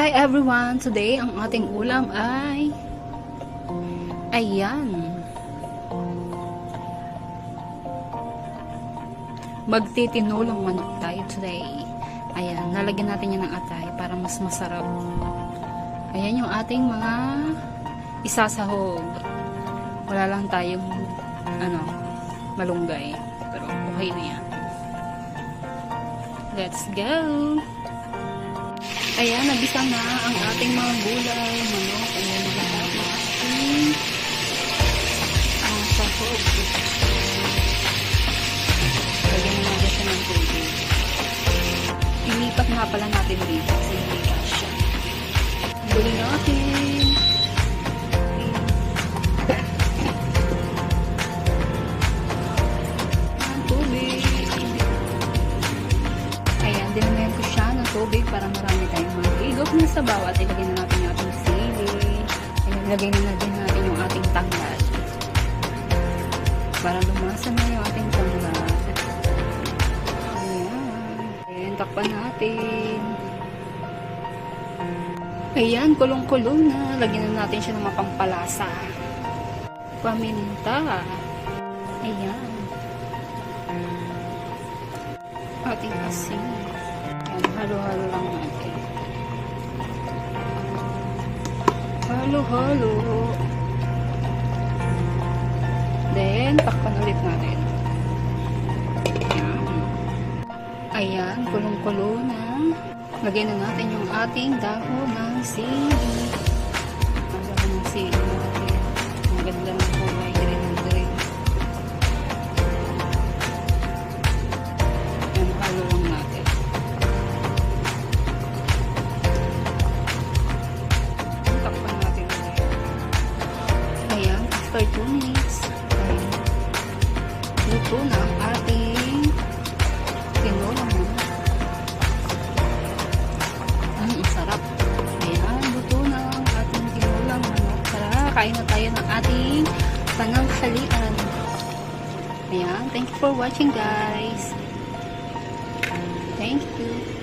Hi everyone! Today, ang ating ulam ay ayan. Magtitinulang manok tayo today. Ayan, lalagyan natin yan ng atay para mas masarap. Ayan yung ating mga isasahog. Wala lang tayong malunggay. Pero okay na yan. Let's go! Ayan, nabisa na ang ating mga gulay, manok, ayan na lahat ng ating sahog. Lagyan na natin siya ng tubig. Ilipat nga pala natin dito kasi hindi siya. Gulay natin. Ang tubig. Ayan, dinamayan ko siya ng tubig para marami tayong mahigop na sabaw at ilagay na natin yung ating sili. Ilagay na din natin yung ating tanglad para lumasa na yung ating tanglad. Ayan, takpan natin. Ayan, kulong-kulong na. Lagyan na natin siya ng mapampalasa. Paminta. Ayan. Ating asin. Ayan, halo-halo lang natin. Halo-halo. Then, takpan ulit natin. Ayan. Ayan, kulong-kulo na. Lagyan na natin yung ating dahon ng sili. Ang dahon ng sili natin. Ang ganda ng kulay. Green and green. Ayan, halo lang natin. Takpan natin ulit. Ayan, after 2 minutes. Luto na ang ating tinulang manok. Ang sarap. Ayan, luto na ang ating tinulang manok. Tara, kain na tayo ng ating pananghalian. Ayan, thank you for watching guys. Thank you.